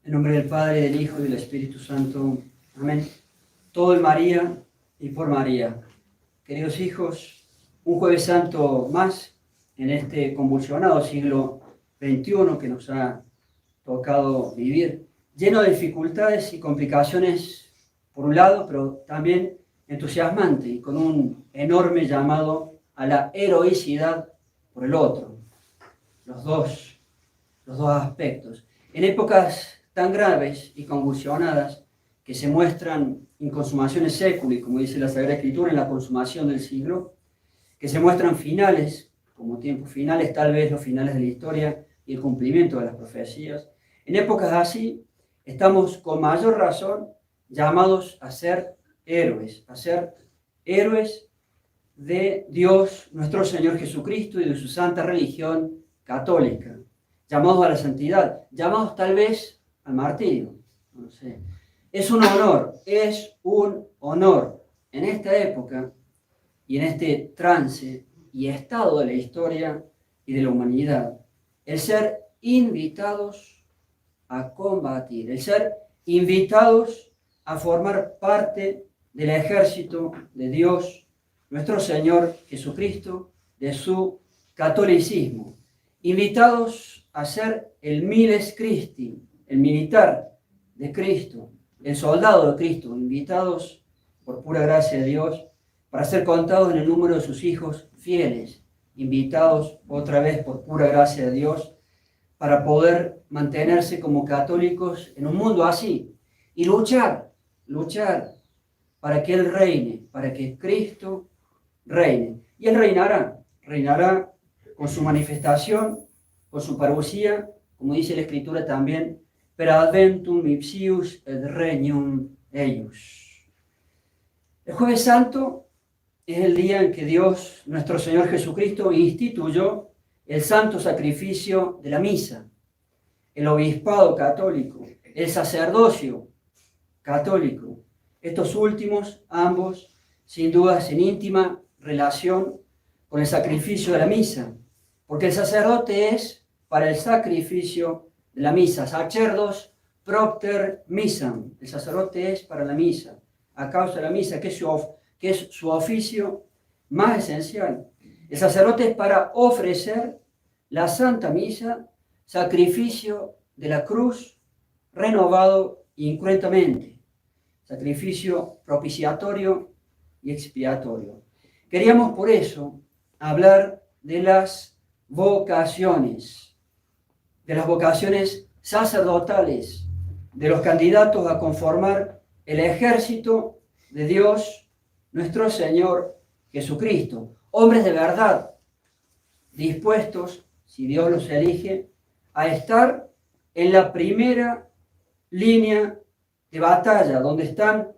En nombre del Padre, del Hijo y del Espíritu Santo. Amén. Todo en María y por María. Queridos hijos, un Jueves Santo más en este convulsionado siglo XXI que nos ha tocado vivir, lleno de dificultades y complicaciones por un lado, pero también entusiasmante y con un enorme llamado a la heroicidad por el otro. Los dos aspectos. En épocas tan graves y convulsionadas que se muestran en consumaciones seculi, como dice la Sagrada Escritura, en la consumación del siglo, que se muestran finales, como tiempos finales, tal vez los finales de la historia y el cumplimiento de las profecías. En épocas así, estamos con mayor razón llamados a ser héroes de Dios, nuestro Señor Jesucristo y de su santa religión católica, llamados a la santidad, llamados tal vez al martirio, no sé. Es un honor en esta época y en este trance y estado de la historia y de la humanidad, el ser invitados a combatir, el ser invitados a formar parte del ejército de Dios, nuestro Señor Jesucristo, de su catolicismo, invitados a ser el miles Christi, el militar de Cristo, el soldado de Cristo, invitados por pura gracia de Dios para ser contados en el número de sus hijos fieles, invitados otra vez por pura gracia de Dios para poder mantenerse como católicos en un mundo así y luchar para que Él reine, para que Cristo reine. Y Él reinará con su manifestación, con su parucía, como dice la Escritura también, per adventum ipsius et regnum eius. El Jueves Santo es el día en que Dios, nuestro Señor Jesucristo, instituyó el santo sacrificio de la misa, el obispado católico, el sacerdocio católico. Estos últimos, ambos, sin dudas, en íntima relación con el sacrificio de la misa, porque el sacerdote es para el sacrificio de la misa, sacerdos propter missam, el sacerdote es para la misa, a causa de la misa, que es su oficio más esencial. El sacerdote es para ofrecer la Santa Misa, sacrificio de la cruz, renovado incruentamente, sacrificio propiciatorio y expiatorio. Queríamos por eso hablar de las vocaciones sacerdotales, de los candidatos a conformar el ejército de Dios, nuestro Señor Jesucristo. Hombres de verdad, dispuestos, si Dios los elige, a estar en la primera línea de batalla, donde están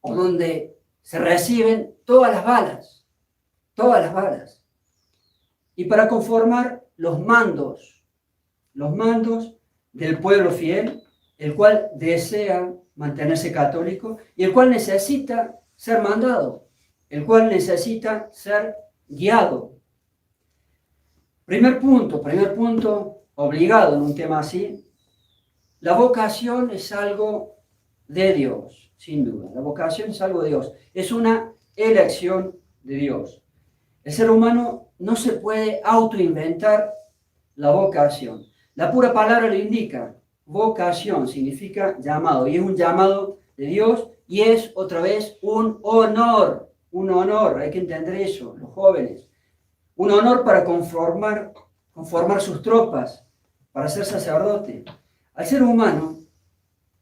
o donde se reciben todas las balas, y para conformar los mandos del pueblo fiel, el cual desea mantenerse católico y el cual necesita ser mandado, el cual necesita ser guiado. Primer punto obligado en un tema así, la vocación es algo de Dios, sin duda. La vocación es algo de Dios, es una elección de Dios. El ser humano no se puede autoinventar la vocación. La pura palabra lo indica. Vocación significa llamado, y es un llamado de Dios y es otra vez un honor, hay que entender eso, los jóvenes. Un honor para conformar sus tropas, para ser sacerdote. Al ser humano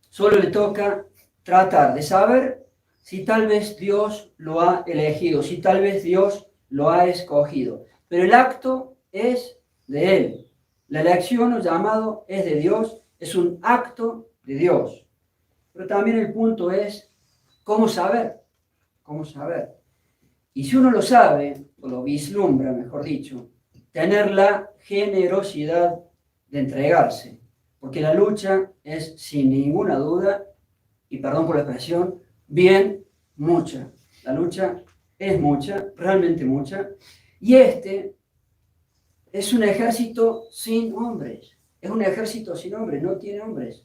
solo le toca tratar de saber si tal vez Dios lo ha elegido, si tal vez Dios lo ha escogido. Pero el acto es de Él. La elección o llamado es de Dios, es un acto de Dios. Pero también el punto es cómo saber. Y si uno lo sabe, o lo vislumbra, mejor dicho, tener la generosidad de entregarse. Porque la lucha es, sin ninguna duda, y perdón por la expresión, bien mucha. La lucha es mucha, realmente mucha. Y este es un ejército sin hombres. Es un ejército sin hombres, no tiene hombres.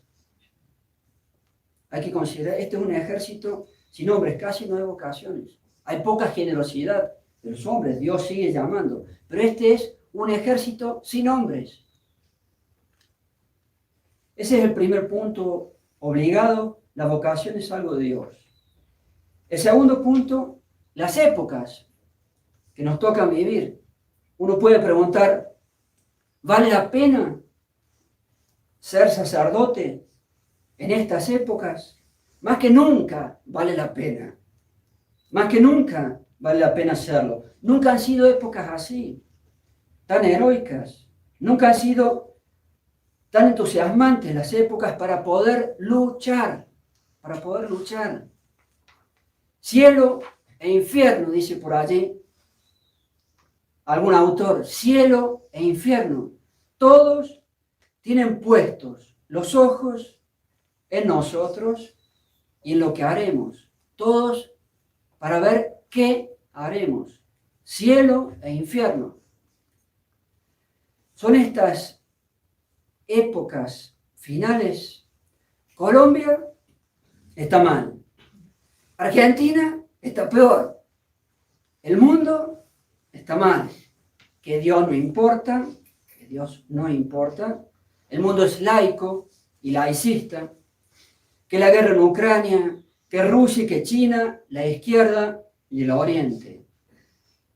hay que considerar, este es un ejército sin hombres, casi no hay vocaciones. Hay poca generosidad de los hombres, Dios sigue llamando, pero este es un ejército sin hombres. Ese es el primer punto obligado, la vocación es algo de Dios. El segundo punto, las épocas que nos tocan vivir. Uno puede preguntar, ¿vale la pena ser sacerdote en estas épocas? Más que nunca vale la pena. Más que nunca vale la pena hacerlo. Nunca han sido épocas así, tan heroicas. Nunca han sido tan entusiasmantes las épocas para poder luchar. Para poder luchar. Cielo e infierno, dice por allí algún autor. Cielo e infierno. Todos tienen puestos los ojos en nosotros y en lo que haremos. Todos para ver qué haremos. Cielo e infierno. Son estas épocas finales. Colombia está mal. Argentina está peor. El mundo está mal. Que Dios no importa. Que Dios no importa. El mundo es laico y laicista. Que la guerra en Ucrania, que Rusia y que China, la izquierda y el oriente.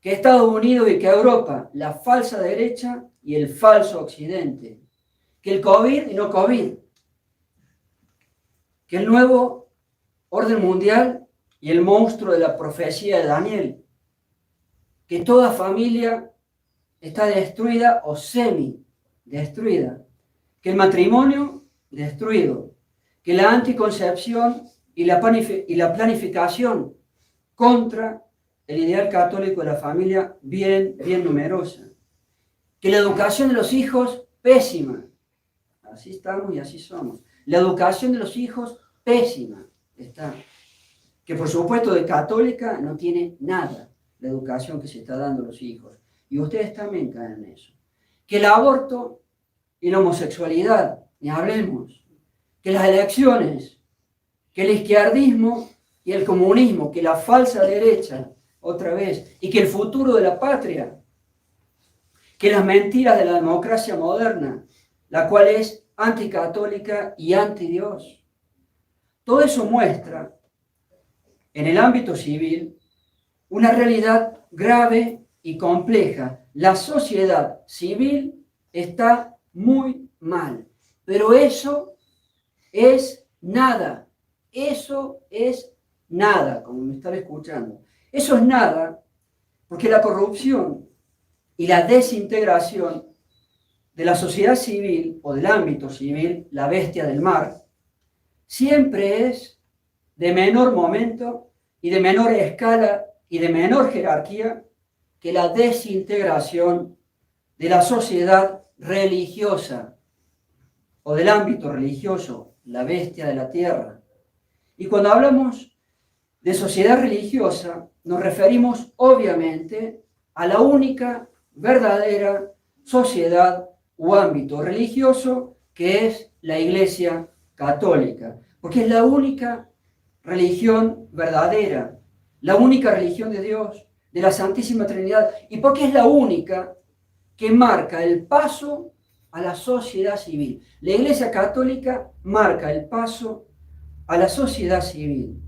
Que Estados Unidos y que Europa, la falsa derecha y el falso occidente. Que el COVID y no COVID. Que el nuevo orden mundial y el monstruo de la profecía de Daniel. Que toda familia está destruida o semi-destruida. Que el matrimonio destruido. Que la anticoncepción y la planificación contra el ideal católico de la familia bien numerosa. Que la educación de los hijos pésima. Así estamos y así somos. La educación de los hijos pésima está. Que por supuesto de católica no tiene nada la educación que se está dando a los hijos. Y ustedes también caen en eso. Que el aborto y la homosexualidad, ni hablemos. Que las elecciones, que el izquierdismo y el comunismo, que la falsa derecha, otra vez, y que el futuro de la patria, que las mentiras de la democracia moderna, la cual es anticatólica y antidios. Todo eso muestra, en el ámbito civil, una realidad grave y compleja. La sociedad civil está muy mal, pero eso es nada. Eso es nada, como me están escuchando. Eso es nada, porque la corrupción y la desintegración de la sociedad civil o del ámbito civil, la bestia del mar, siempre es de menor momento y de menor escala y de menor jerarquía que la desintegración de la sociedad religiosa o del ámbito religioso, la bestia de la tierra. Y cuando hablamos de sociedad religiosa, nos referimos obviamente a la única verdadera sociedad o ámbito religioso que es la Iglesia Católica, porque es la única religión verdadera, la única religión de Dios, de la Santísima Trinidad, y porque es la única que marca el paso a la sociedad civil. La Iglesia Católica marca el paso a la sociedad civil.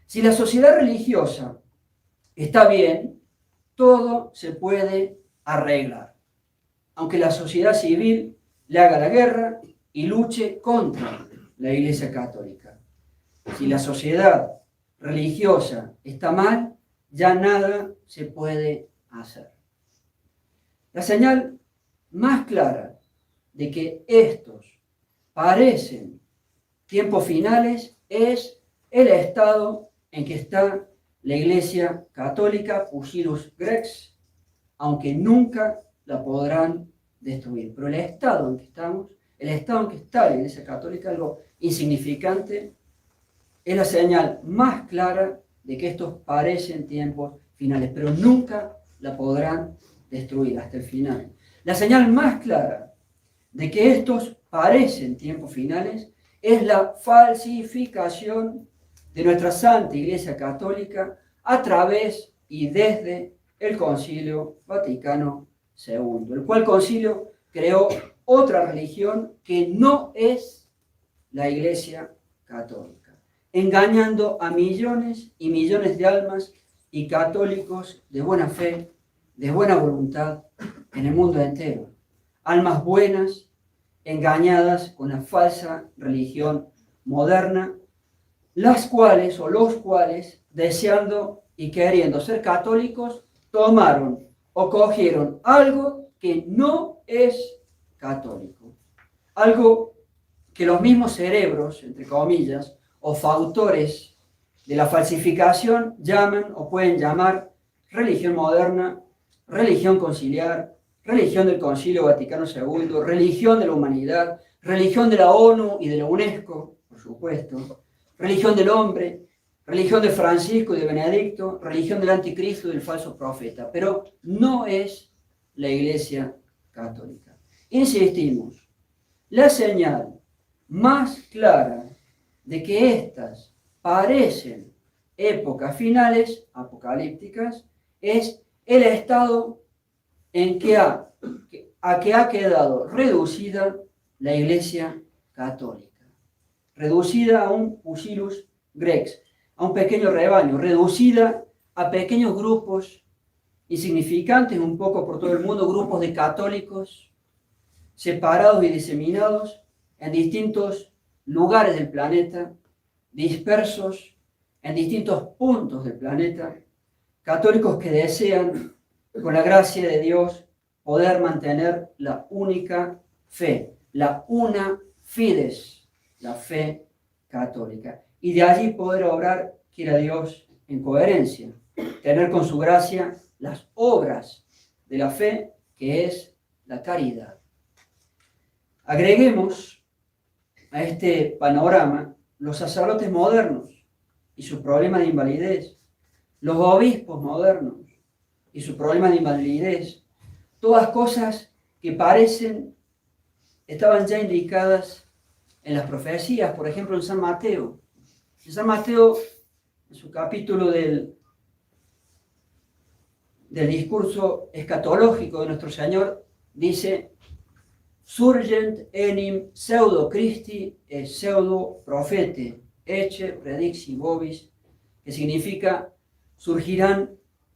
Si la sociedad religiosa está bien, todo se puede arreglar, aunque la sociedad civil le haga la guerra y luche contra la Iglesia Católica. Si la sociedad religiosa está mal, ya nada se puede hacer. La señal más clara de que estos parecen tiempos finales es el estado en que está la Iglesia Católica, Pusilus Grex, aunque nunca la podrán destruir. Pero el estado en que estamos, el estado en que está la Iglesia Católica, algo insignificante, es la señal más clara de que estos parecen tiempos finales, pero nunca la podrán destruir hasta el final. La señal más clara de que estos parecen tiempos finales es la falsificación de nuestra Santa Iglesia Católica a través y desde el Concilio Vaticano II, el cual concilio creó otra religión que no es la Iglesia Católica, engañando a millones y millones de almas y católicos de buena fe, de buena voluntad en el mundo entero. Almas buenas, engañadas con la falsa religión moderna, las cuales o los cuales, deseando y queriendo ser católicos, tomaron o cogieron algo que no es católico. Algo que los mismos cerebros, entre comillas, o fautores de la falsificación llaman o pueden llamar religión moderna, religión conciliar, religión del Concilio Vaticano II, religión de la humanidad, religión de la ONU y de la UNESCO, por supuesto, religión del hombre, religión de Francisco y de Benedicto, religión del anticristo y del falso profeta, pero no es la Iglesia Católica. Insistimos, la señal más clara de que estas parecen épocas finales apocalípticas es el estado en que ha quedado reducida la Iglesia Católica, reducida a un Pusillus Grex, a un pequeño rebaño, reducida a pequeños grupos insignificantes un poco por todo el mundo, grupos de católicos separados y diseminados en distintos lugares del planeta, dispersos en distintos puntos del planeta, católicos que desean, con la gracia de Dios, poder mantener la única fe, la una fides, la fe católica. Y de allí poder obrar, quiera Dios, en coherencia, tener con su gracia las obras de la fe, que es la caridad. Agreguemos a este panorama los sacerdotes modernos y su problema de invalidez, los obispos modernos y su problema de invalidez, todas cosas que estaban ya indicadas en las profecías, por ejemplo en San Mateo. En San Mateo, en su capítulo del discurso escatológico de nuestro Señor, dice: Surgent enim pseudo Christi e pseudo profete, ecce predixi vobis, que significa surgirán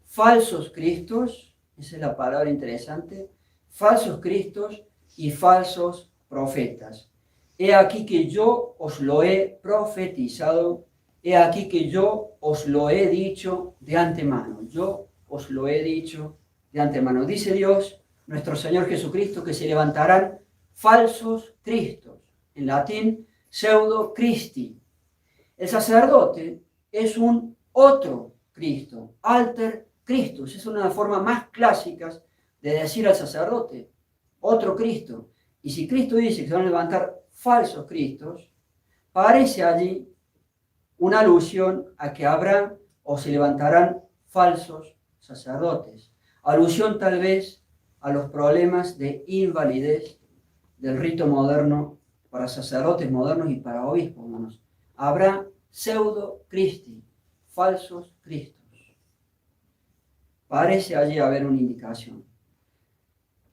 falsos cristos, esa es la palabra interesante, falsos cristos y falsos profetas. He aquí que yo os lo he profetizado, he aquí que yo os lo he dicho de antemano, yo os lo he dicho de antemano. Dice Dios, nuestro Señor Jesucristo, que se levantarán falsos cristos, en latín pseudo Christi. El sacerdote es un otro Cristo, alter Christus, es una de las formas más clásicas de decir al sacerdote, otro Cristo. Y si Cristo dice que se van a levantar falsos cristos, parece allí una alusión a que habrá o se levantarán falsos sacerdotes. Alusión tal vez a los problemas de invalidez del rito moderno para sacerdotes modernos y para obispos modernos. Habrá pseudo Christi, falsos cristos. Parece allí haber una indicación.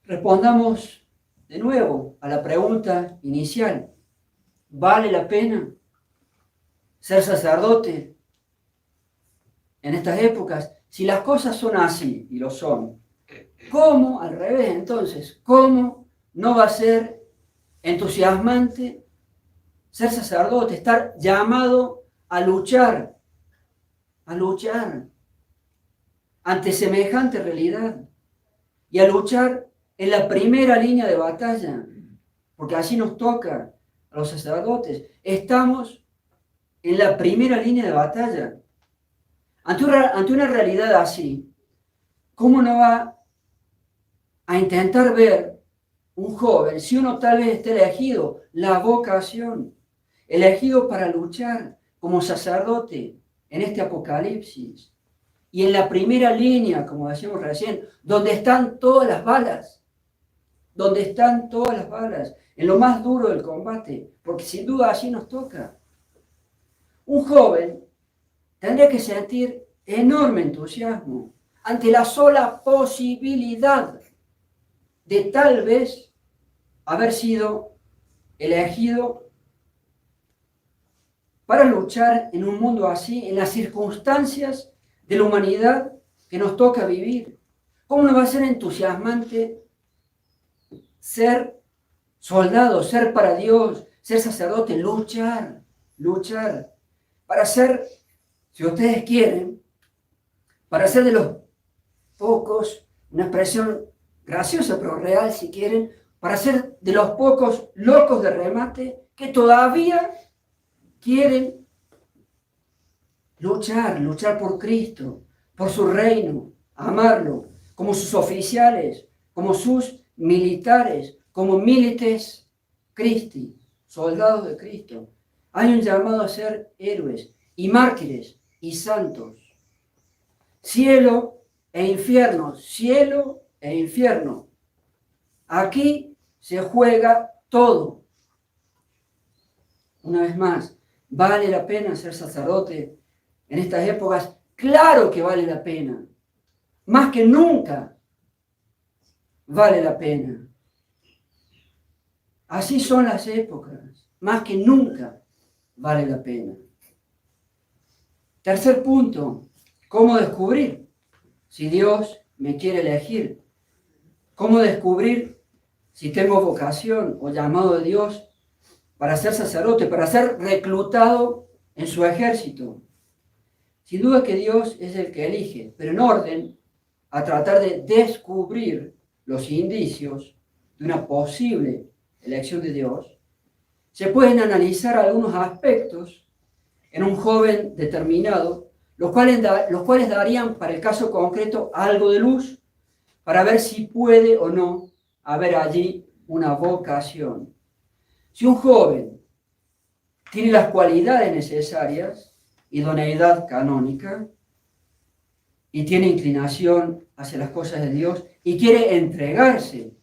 Respondamos de nuevo a la pregunta inicial. ¿Vale la pena ser sacerdote en estas épocas? Si las cosas son así, y lo son, ¿cómo, al revés entonces, cómo no va a ser entusiasmante ser sacerdote, estar llamado a luchar ante semejante realidad y a luchar en la primera línea de batalla, porque así nos toca a los sacerdotes? Estamos en la primera línea de batalla. Ante una realidad así, ¿cómo no va a intentar ver un joven, si uno tal vez esté elegido, la vocación, elegido para luchar como sacerdote en este apocalipsis, y en la primera línea, como decíamos recién, donde están todas las balas, donde están todas las balas, en lo más duro del combate, porque sin duda allí nos toca. Un joven tendría que sentir enorme entusiasmo ante la sola posibilidad de tal vez haber sido elegido para luchar en un mundo así, en las circunstancias de la humanidad que nos toca vivir. ¿Cómo no va a ser entusiasmante ser soldado, ser para Dios, ser sacerdote, luchar para ser, si ustedes quieren, para ser de los pocos, una expresión graciosa pero real si quieren, para ser de los pocos locos de remate que todavía quieren luchar por Cristo, por su reino, amarlo, como sus oficiales, como sus militares, como milites Christi, soldados de Cristo. Hay un llamado a ser héroes y mártires y santos. Cielo e infierno, cielo e infierno. Aquí se juega todo. Una vez más, ¿vale la pena ser sacerdote en estas épocas? Claro que vale la pena. Más que nunca vale la pena. Así son las épocas. Más que nunca vale la pena. Tercer punto, ¿cómo descubrir si Dios me quiere elegir? ¿Cómo descubrir si tengo vocación o llamado de Dios para ser sacerdote, para ser reclutado en su ejército? Sin duda que Dios es el que elige, pero en orden a tratar de descubrir los indicios de una posible elección de Dios, se pueden analizar algunos aspectos en un joven determinado, los cuales darían para el caso concreto algo de luz para ver si puede o no haber allí una vocación. Si un joven tiene las cualidades necesarias, idoneidad canónica, y tiene inclinación hacia las cosas de Dios, y quiere entregarse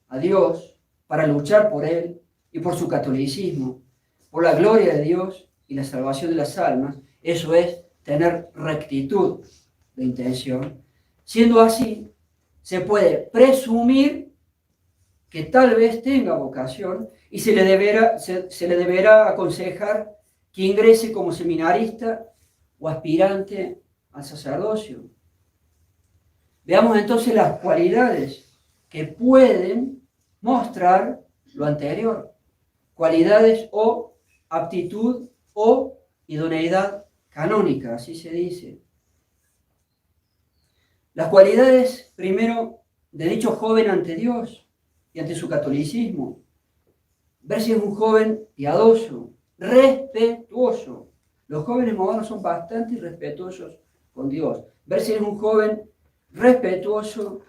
a Dios para luchar por Él y por su catolicismo, por la gloria de Dios y la salvación de las almas, eso es tener rectitud de intención. Siendo así, se puede presumir que tal vez tenga vocación y se le deberá aconsejar que ingrese como seminarista o aspirante al sacerdocio. Veamos entonces las cualidades que pueden mostrar lo anterior. Cualidades o aptitud o idoneidad canónica, así se dice. Las cualidades, primero, de dicho joven ante Dios y ante su catolicismo. Ver si es un joven piadoso, respetuoso. Los jóvenes modernos son bastante irrespetuosos con Dios. Ver si es un joven respetuoso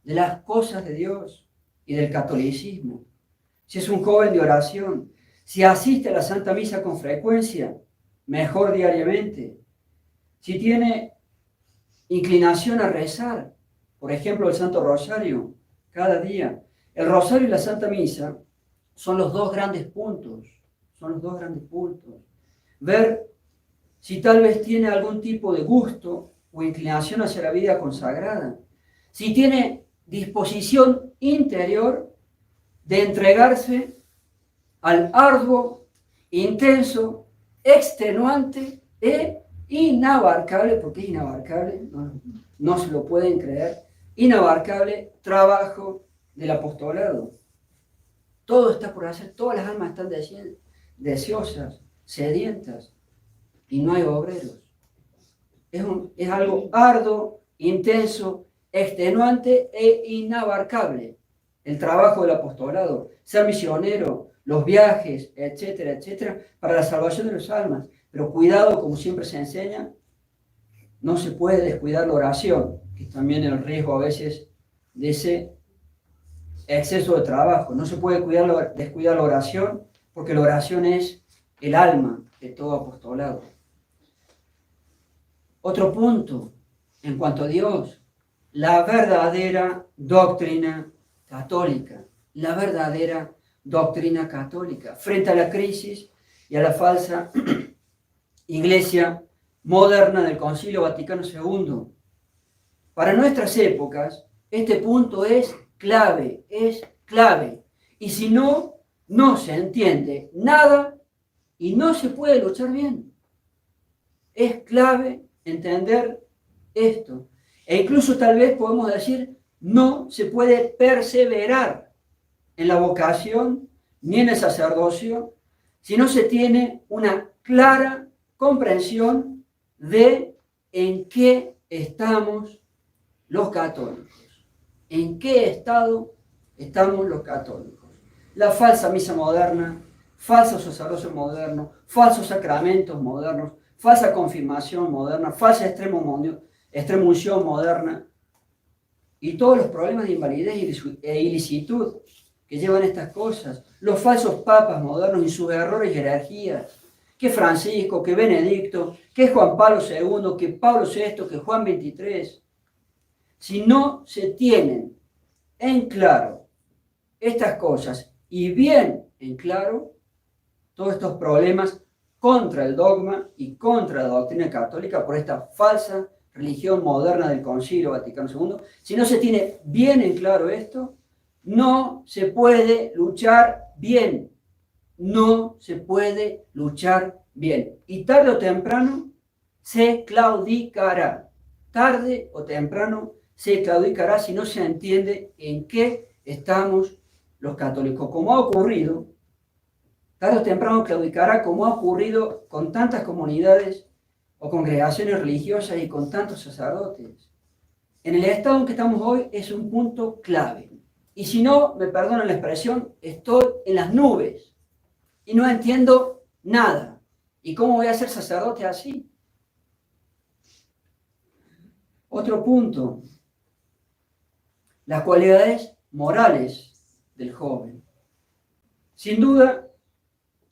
de las cosas de Dios y del catolicismo. Si es un joven de oración, si asiste a la Santa Misa con frecuencia, mejor diariamente. Si tiene inclinación a rezar, por ejemplo, el Santo Rosario, cada día. El Rosario y la Santa Misa son los dos grandes puntos. Ver si tal vez tiene algún tipo de gusto o inclinación hacia la vida consagrada. Si tiene disposición interior de entregarse al arduo, intenso, extenuante e inabarcable, porque es inabarcable, no se lo pueden creer, inabarcable trabajo del apostolado. Todo está por hacer, todas las almas están deseosas, sedientas, y no hay obreros. Es algo arduo, intenso, extenuante e inabarcable. El trabajo del apostolado, ser misionero, los viajes, etcétera, etcétera, para la salvación de las almas. Pero cuidado, como siempre se enseña, no se puede descuidar la oración, que es también el riesgo a veces de ese exceso de trabajo. No se puede descuidar la oración, porque la oración es el alma de todo apostolado. Otro punto, en cuanto a Dios, la verdadera doctrina católica, la verdadera doctrina católica frente a la crisis y a la falsa iglesia moderna del Concilio Vaticano II. Para nuestras épocas, este punto es clave, Y si no, no se entiende nada y no se puede luchar bien. Es clave entender esto. E incluso tal vez podemos decir, no se puede perseverar en la vocación ni en el sacerdocio si no se tiene una clara comprensión de en qué estamos los católicos. ¿En qué estado estamos los católicos? La falsa misa moderna, falso sacerdocio moderno, falsos sacramentos modernos, falsa confirmación moderna, falsa extrema-unción moderna y todos los problemas de invalidez e ilicitud que llevan estas cosas, los falsos papas modernos y sus errores y jerarquías, que Francisco, que Benedicto, que Juan Pablo II, que Pablo VI, que Juan XXIII. Si no se tienen en claro estas cosas y bien en claro todos estos problemas contra el dogma y contra la doctrina católica por esta falsa religión moderna del Concilio Vaticano II, si no se tiene bien en claro esto, no se puede luchar bien. No se puede luchar bien. Y tarde o temprano se claudicará. Tarde o temprano se claudicará si no se entiende en qué estamos los católicos. Como ha ocurrido, tarde o temprano claudicará como ha ocurrido con tantas comunidades o congregaciones religiosas y con tantos sacerdotes. En el estado en que estamos hoy es un punto clave. Y si no, me perdonan la expresión, estoy en las nubes y no entiendo nada. ¿Y cómo voy a ser sacerdote así? Otro punto, las cualidades morales del joven. Sin duda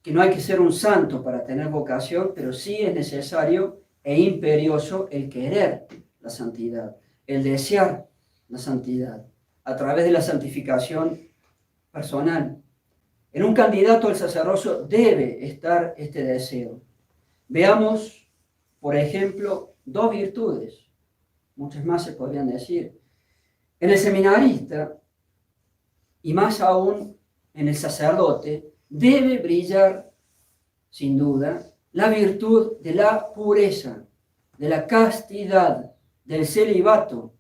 que no hay que ser un santo para tener vocación, pero sí es necesario e imperioso el querer la santidad, el desear la santidad, a través de la santificación personal. En un candidato al sacerdocio debe estar este deseo. Veamos, por ejemplo, dos virtudes. Muchas más se podrían decir. En el seminarista, y más aún en el sacerdote, debe brillar, sin duda, la virtud de la pureza, de la castidad, del celibato.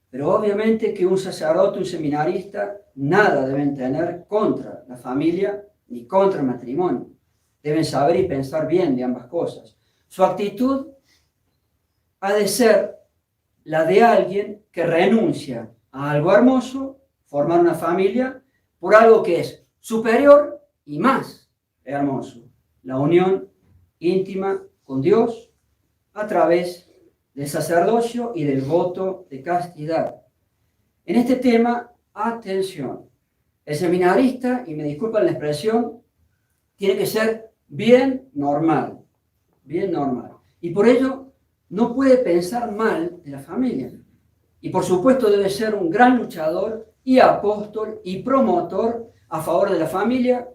Pero obviamente que un sacerdote, un seminarista, nada deben tener contra la familia ni contra el matrimonio. Deben saber y pensar bien de ambas cosas. Su actitud ha de ser la de alguien que renuncia a algo hermoso, formar una familia, por algo que es superior y más hermoso. La unión íntima con Dios a través del sacerdocio y del voto de castidad. En este tema, atención. El seminarista, y me disculpan la expresión, tiene que ser bien normal. Y por ello no puede pensar mal de la familia. Y por supuesto debe ser un gran luchador y apóstol y promotor a favor de la familia,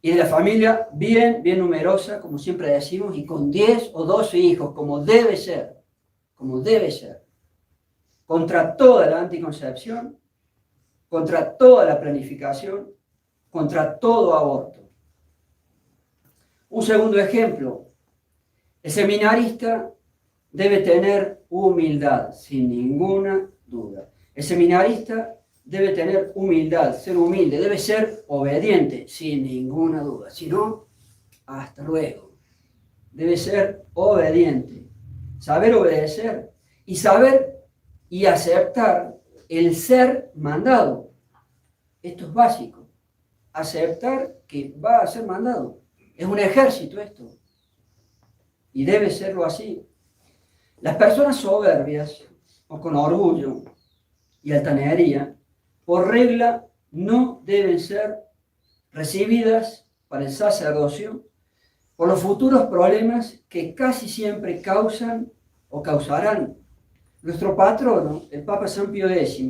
y de la familia bien numerosa, como siempre decimos, y con 10 o 12 hijos, como debe ser, contra toda la anticoncepción, contra toda la planificación, contra todo aborto. Un segundo ejemplo, el seminarista debe tener humildad, sin ninguna duda. El seminarista debe tener humildad, ser humilde, debe ser obediente, sin ninguna duda. Si no, hasta luego. Debe ser obediente, saber obedecer y saber y aceptar el ser mandado. Esto es básico. Aceptar que va a ser mandado. Es un ejército esto. Y debe serlo así. Las personas soberbias o con orgullo y altanería, por regla, no deben ser recibidas para el sacerdocio por los futuros problemas que casi siempre causan o causarán. Nuestro patrono, el Papa San Pío X,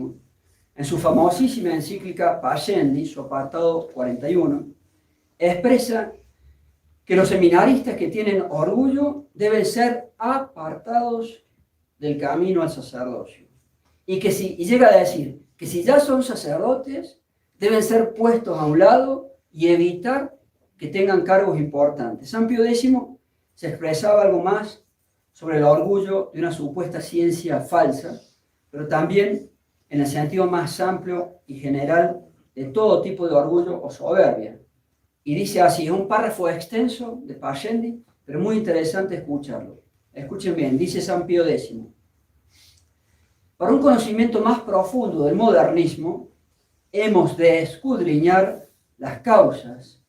en su famosísima encíclica Pascendi, su apartado 41, expresa que los seminaristas que tienen orgullo deben ser apartados del camino al sacerdocio. Y llega a decir que si ya son sacerdotes, deben ser puestos a un lado y evitar que tengan cargos importantes. San Pío X se expresaba algo más sobre el orgullo de una supuesta ciencia falsa, pero también en el sentido más amplio y general de todo tipo de orgullo o soberbia. Y dice así, es un párrafo extenso de Pascendi, pero muy interesante escucharlo. Escuchen bien, dice San Pío X. Para un conocimiento más profundo del modernismo, hemos de escudriñar las causas.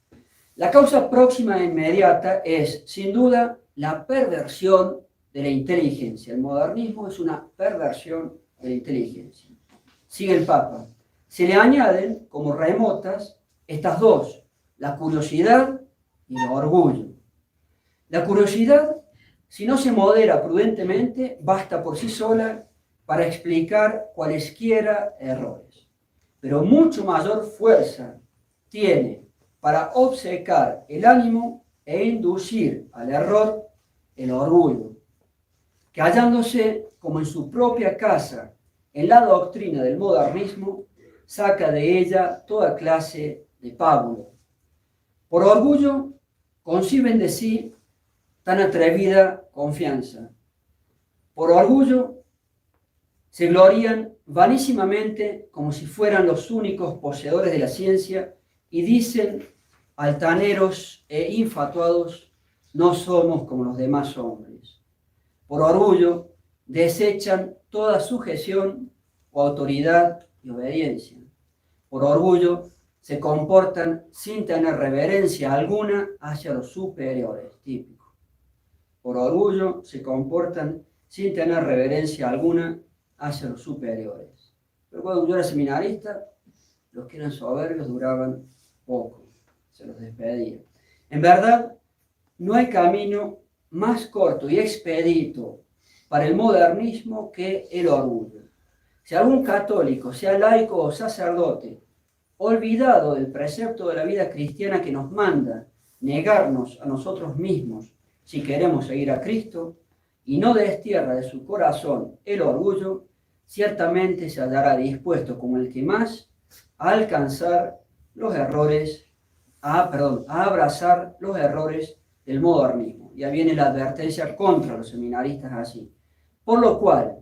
La causa próxima e inmediata es, sin duda, la perversión de la inteligencia. El modernismo es una perversión de la inteligencia. Sigue el Papa. Se le añaden, como remotas, estas dos, la curiosidad y el orgullo. La curiosidad, si no se modera prudentemente, basta por sí sola para explicar cualesquiera errores. Pero mucho mayor fuerza tiene para obcecar el ánimo e inducir al error el orgullo, que hallándose como en su propia casa en la doctrina del modernismo, saca de ella toda clase de pábulo. Por orgullo conciben de sí tan atrevida confianza. Por orgullo se glorían vanísimamente como si fueran los únicos poseedores de la ciencia y dicen, altaneros e infatuados, no somos como los demás hombres. Por orgullo desechan toda sujeción o autoridad y obediencia. Por orgullo se comportan sin tener reverencia alguna hacia los superiores, típico. Por orgullo se comportan sin tener reverencia alguna hacia los superiores. Pero cuando yo era seminarista, los que eran soberbios duraban poco, se los despedía. En verdad, no hay camino más corto y expedito para el modernismo que el orgullo. Si algún católico, sea laico o sacerdote, olvidado del precepto de la vida cristiana que nos manda negarnos a nosotros mismos si queremos seguir a Cristo, y no destierra de su corazón el orgullo, ciertamente se hallará dispuesto como el que más a alcanzar los errores, a abrazar los errores del modernismo. Ya viene la advertencia contra los seminaristas así. Por lo cual,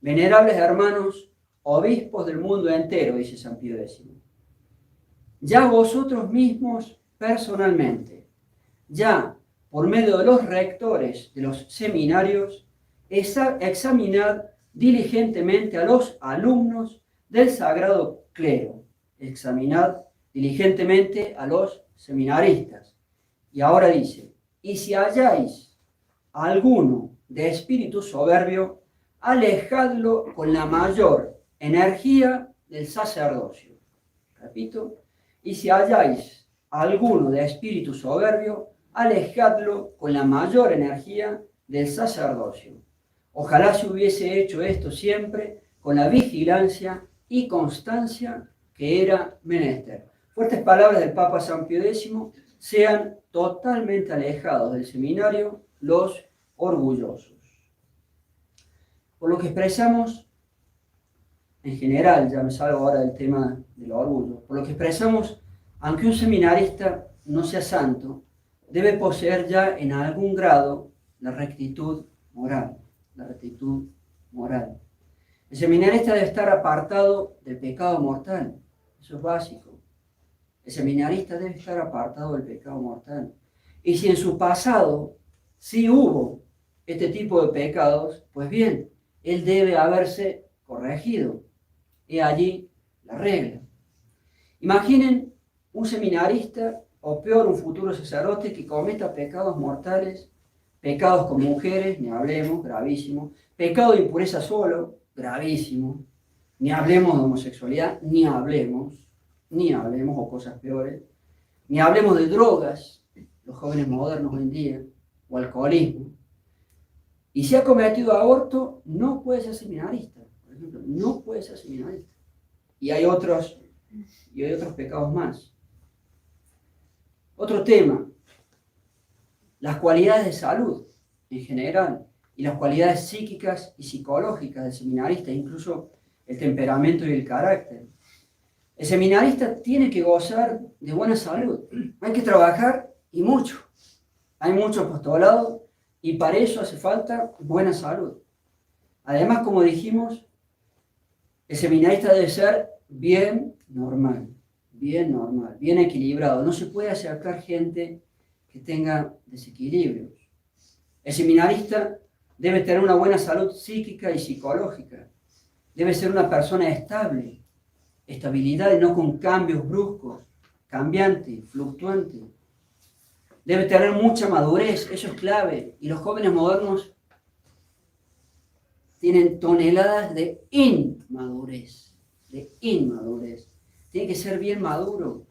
venerables hermanos, obispos del mundo entero, dice San Pío X, ya vosotros mismos personalmente, ya por medio de los rectores de los seminarios, examinad diligentemente a los alumnos del sagrado clero, examinad diligentemente a los seminaristas. Y ahora dice, y si halláis alguno de espíritu soberbio, alejadlo con la mayor energía del sacerdocio. Repito, y si halláis alguno de espíritu soberbio, alejadlo con la mayor energía del sacerdocio. Ojalá se hubiese hecho esto siempre con la vigilancia y constancia que era menester. Fuertes palabras del Papa San Pío X, sean totalmente alejados del seminario los orgullosos. Por lo que expresamos, en general, ya me salgo ahora del tema del orgullo, por lo que expresamos, aunque un seminarista no sea santo, debe poseer ya en algún grado la rectitud moral. La rectitud moral. El seminarista debe estar apartado del pecado mortal. Eso es básico. El seminarista debe estar apartado del pecado mortal. Y si en su pasado sí hubo este tipo de pecados, pues bien, él debe haberse corregido. He allí la regla. Imaginen un seminarista, o peor, un futuro sacerdote que cometa pecados mortales, pecados con mujeres, ni hablemos, gravísimo, pecado de impureza solo, gravísimo, ni hablemos de homosexualidad, ni hablemos, o cosas peores, ni hablemos de drogas, los jóvenes modernos hoy en día, o alcoholismo. Y si ha cometido aborto, no puede ser seminarista, por ejemplo, no puede ser seminarista. y hay otros pecados más. Otro tema, las cualidades de salud en general y las cualidades psíquicas y psicológicas del seminarista, incluso el temperamento y el carácter. El seminarista tiene que gozar de buena salud. Hay que trabajar y mucho. Hay mucho apostolado y para eso hace falta buena salud. Además, como dijimos, el seminarista debe ser bien normal, bien equilibrado. No se puede aceptar gente que tenga desequilibrios. El seminarista debe tener una buena salud psíquica y psicológica. Debe ser una persona estable, estabilidad y no con cambios bruscos, cambiante, fluctuante. Debe tener mucha madurez, eso es clave. Y los jóvenes modernos tienen toneladas de inmadurez, Tiene que ser bien maduro,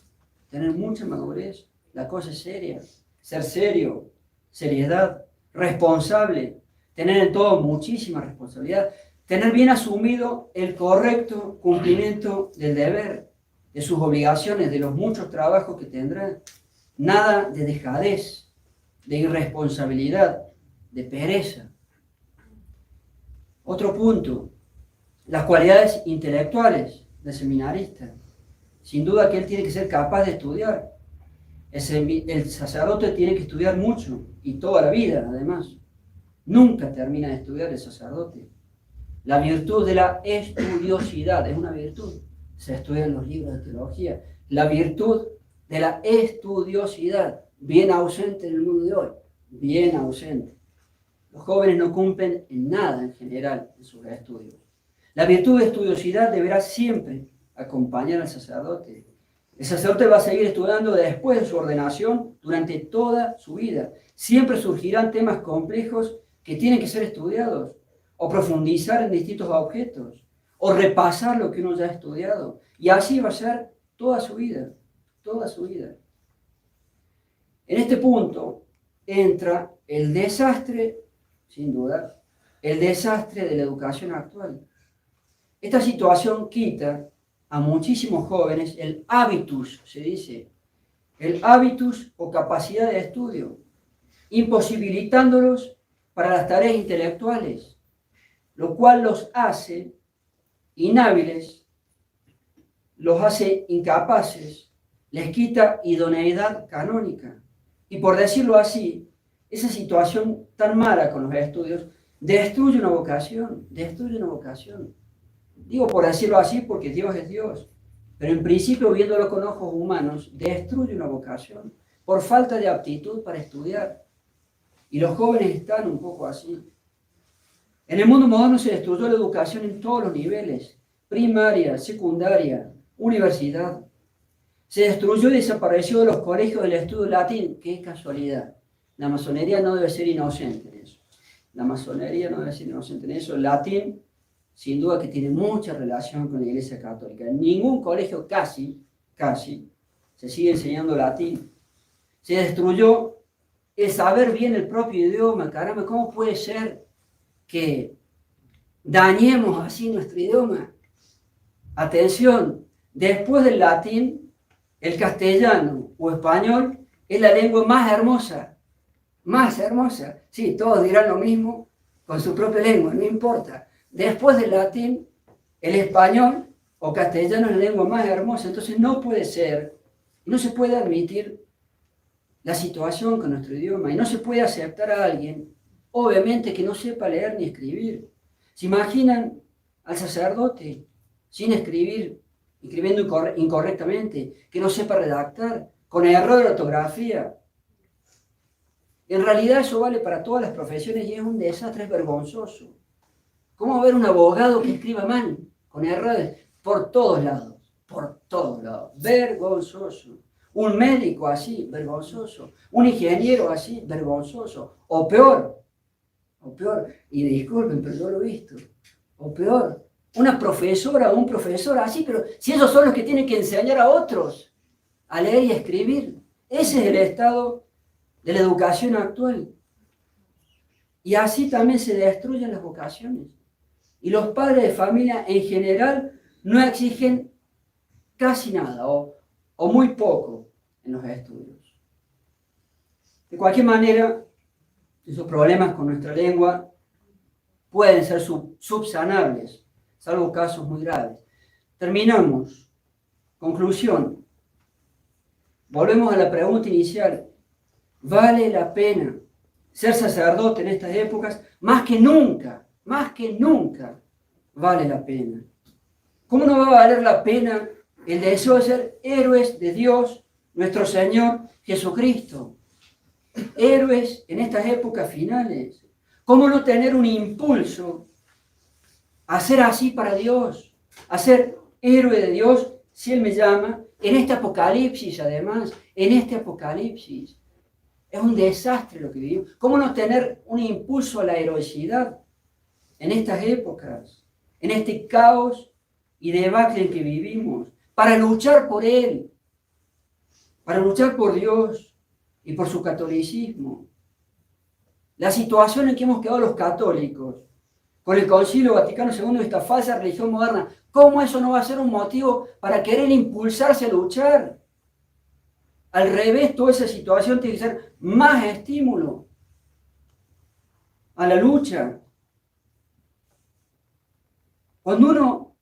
tener mucha madurez. La cosa es seria, ser serio, seriedad, responsable, tener en todo muchísima responsabilidad, tener bien asumido el correcto cumplimiento del deber, de sus obligaciones, de los muchos trabajos que tendrá. Nada de dejadez, de irresponsabilidad, de pereza. Otro punto, las cualidades intelectuales del seminarista. Sin duda que él tiene que ser capaz de estudiar. El sacerdote tiene que estudiar mucho y toda la vida, además. Nunca termina de estudiar el sacerdote. La virtud de la estudiosidad es una virtud. Se estudia en los libros de teología. La virtud de la estudiosidad, bien ausente en el mundo de hoy, bien ausente. Los jóvenes no cumplen en nada en general en sus estudios. La virtud de estudiosidad deberá siempre acompañar al sacerdote. El sacerdote va a seguir estudiando después de su ordenación durante toda su vida. Siempre surgirán temas complejos que tienen que ser estudiados, o profundizar en distintos objetos, o repasar lo que uno ya ha estudiado. Y así va a ser toda su vida, toda su vida. En este punto entra el desastre, sin duda, el desastre de la educación actual. Esta situación quita a muchísimos jóvenes el hábitus, se dice, el hábitus o capacidad de estudio, imposibilitándolos para las tareas intelectuales, lo cual los hace inhábiles, los hace incapaces, les quita idoneidad canónica. Y por decirlo así, esa situación tan mala con los estudios destruye una vocación, Digo por decirlo así porque Dios es Dios, pero en principio viéndolo con ojos humanos, destruye una vocación por falta de aptitud para estudiar. Y los jóvenes están un poco así. En el mundo moderno se destruyó la educación en todos los niveles, primaria, secundaria, universidad. Se destruyó y desapareció de los colegios del estudio latín. ¡Qué casualidad! La masonería no debe ser inocente en eso. El latín, sin duda que tiene mucha relación con la Iglesia Católica. En ningún colegio casi, se sigue enseñando latín. Se destruyó el saber bien el propio idioma. Caramba, ¿cómo puede ser que dañemos así nuestro idioma? Atención, después del latín, el castellano o español es la lengua más hermosa. Sí, todos dirán lo mismo con su propia lengua, no importa. Después del latín, el español o castellano es la lengua más hermosa. Entonces no puede ser, no se puede admitir la situación con nuestro idioma y no se puede aceptar a alguien, obviamente, que no sepa leer ni escribir. ¿Se imaginan al sacerdote sin escribir, escribiendo incorrectamente, que no sepa redactar, con error de ortografía? En realidad eso vale para todas las profesiones y es un desastre, es vergonzoso. ¿Cómo ver un abogado que escriba mal, con errores? Por todos lados, vergonzoso. Un médico así, vergonzoso. Un ingeniero así, vergonzoso. O peor, y disculpen, pero yo lo he visto, o peor, una profesora o un profesor así, pero si ellos son los que tienen que enseñar a otros a leer y a escribir. Ese es el estado de la educación actual. Y así también se destruyen las vocaciones. Y los padres de familia en general no exigen casi nada o muy poco en los estudios. De cualquier manera, esos problemas con nuestra lengua pueden ser subsanables, salvo casos muy graves. Terminamos. Conclusión. Volvemos a la pregunta inicial. ¿Vale la pena ser sacerdote en estas épocas? Más que nunca vale la pena. ¿Cómo no va a valer la pena el deseo de ser héroes de Dios, nuestro Señor Jesucristo? Héroes en estas épocas finales. ¿Cómo no tener un impulso a ser así para Dios? A ser héroe de Dios, si Él me llama, en este apocalipsis además, en este apocalipsis. Es un desastre lo que vivimos. ¿Cómo no tener un impulso a la heroicidad en estas épocas, en este caos y debacle en que vivimos, para luchar por Él, para luchar por Dios y por su catolicismo? La situación en que hemos quedado los católicos con el Concilio Vaticano II y esta falsa religión moderna, ¿cómo eso no va a ser un motivo para querer impulsarse a luchar? Al revés, toda esa situación tiene que ser más estímulo a la lucha. Cuando uno,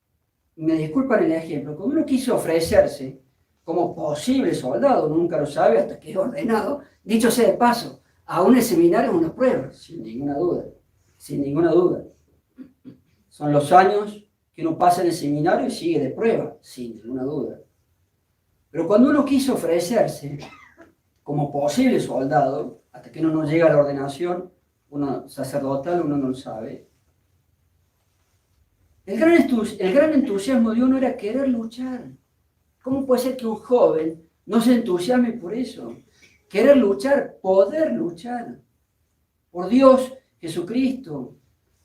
me disculpan el ejemplo, cuando uno quiso ofrecerse como posible soldado, nunca lo sabe hasta que es ordenado, dicho sea de paso, aún el seminario es una prueba, sin ninguna duda, sin ninguna duda. Son los años que uno pasa en el seminario y sigue de prueba, sin ninguna duda. Pero cuando uno quiso ofrecerse como posible soldado, hasta que uno no llega a la ordenación, uno sacerdotal, uno no lo sabe, el gran entusiasmo de uno era querer luchar. ¿Cómo puede ser que un joven no se entusiasme por eso? Querer luchar, poder luchar por Dios, Jesucristo,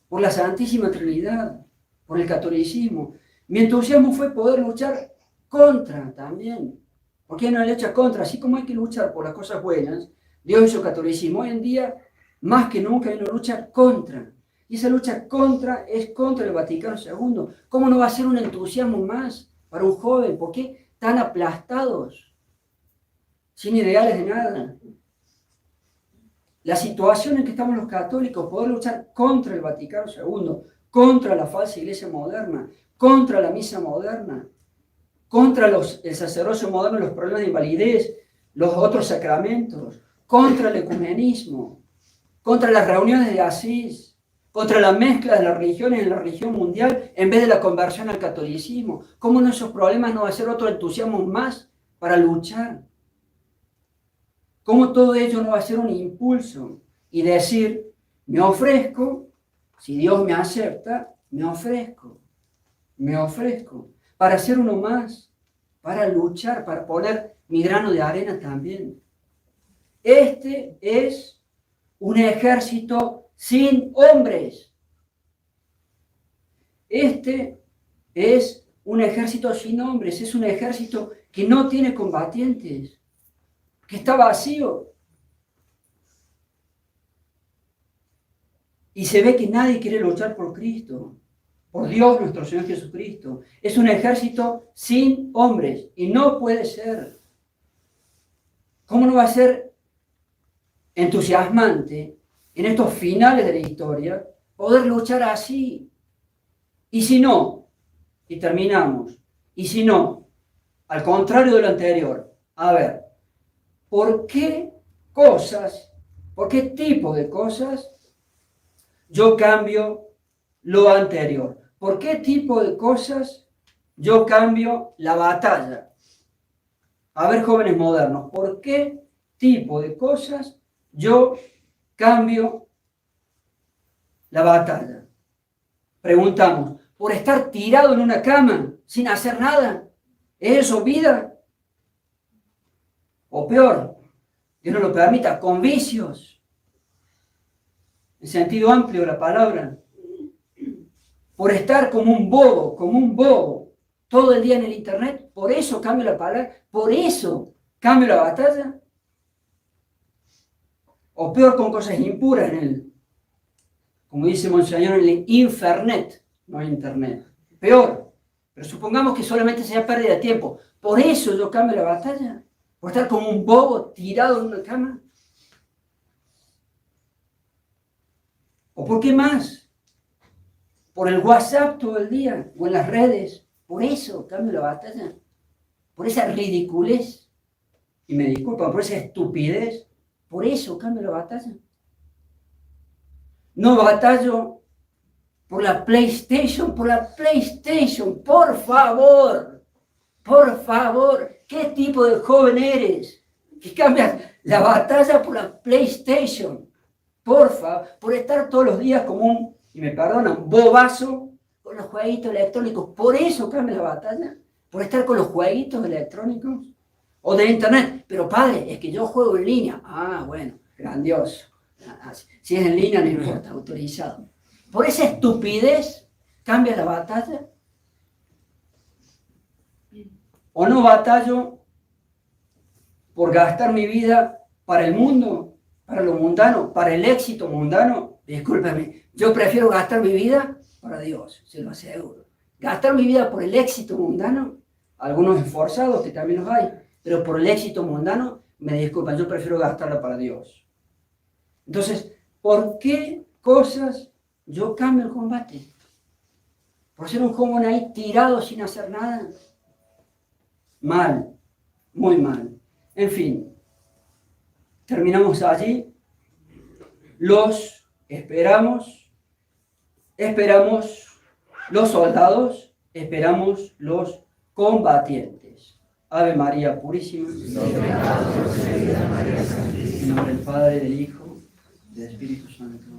por la Santísima Trinidad, por el catolicismo. Mi entusiasmo fue poder luchar contra también. Porque hay una lucha contra, así como hay que luchar por las cosas buenas, Dios y su catolicismo, hoy en día, más que nunca, hay una lucha contra. Y esa lucha contra es contra el Vaticano II. ¿Cómo no va a ser un entusiasmo más para un joven? ¿Por qué tan aplastados? Sin ideales de nada. La situación en que estamos los católicos, poder luchar contra el Vaticano II, contra la falsa iglesia moderna, contra la misa moderna, contra el sacerdocio moderno, los problemas de invalidez, los otros sacramentos, contra el ecumenismo, contra las reuniones de Asís, contra la mezcla de las religiones en la religión mundial en vez de la conversión al catolicismo. ¿Cómo no esos problemas no va a ser otro entusiasmo más para luchar? ¿Cómo todo ello no va a ser un impulso y decir, me ofrezco, si Dios me acepta, me ofrezco para ser uno más, para luchar, para poner mi grano de arena también? Este es un ejército sin hombres. Este es un ejército sin hombres, es un ejército que no tiene combatientes, que está vacío. Y se ve que nadie quiere luchar por Cristo, por Dios nuestro Señor Jesucristo. Es un ejército sin hombres y no puede ser. ¿Cómo no va a ser entusiasmante en estos finales de la historia poder luchar así? Y si no, y terminamos, y si no, al contrario de lo anterior, a ver, ¿por qué tipo de cosas yo cambio lo anterior? ¿Por qué tipo de cosas yo cambio la batalla? A ver, jóvenes modernos, ¿por qué tipo de cosas yo cambio la batalla? Preguntamos, ¿por estar tirado en una cama sin hacer nada? ¿Es eso vida? O peor, Dios no lo permita, con vicios, en sentido amplio de la palabra. Por estar como un bobo, todo el día en el internet, por eso cambio la palabra, por eso cambio la batalla. O peor, con cosas impuras como dice Monseñor, en el infernet, no en internet. Peor, Pero supongamos que solamente sea pérdida de tiempo. Por eso yo cambio la batalla. Por estar como un bobo tirado en una cama. ¿O por qué más? Por el WhatsApp todo el día o en las redes. Por eso cambio la batalla. Por esa ridiculez. Y me disculpan, por esa estupidez. Por eso cambio la batalla. No batallo por la PlayStation, por favor. Por favor. ¿Qué tipo de joven eres? Que cambias la batalla por la PlayStation. Por favor, por estar todos los días como un, y me perdonan, bobazo con los jueguitos electrónicos. Por eso cambia la batalla. Por estar con los jueguitos electrónicos. O de internet. Pero padre, es que yo juego en línea. Ah, bueno, grandioso. Si es en línea no importa, autorizado. Por esa estupidez cambia la batalla. ¿O no batallo por gastar mi vida para el mundo, para lo mundano, para el éxito mundano? Discúlpeme, yo prefiero gastar mi vida para Dios, se lo aseguro. Gastar mi vida por el éxito mundano, algunos esforzados que también los hay, pero por el éxito mundano, me disculpan, yo prefiero gastarla para Dios. Entonces, ¿por qué cosas yo cambio el combate? ¿Por ser un joven ahí tirado sin hacer nada? Mal, muy mal. En fin, terminamos allí. Los esperamos los soldados, esperamos los combatientes. Ave María Purísima. En nombre del Padre, del Hijo, del Espíritu Santo.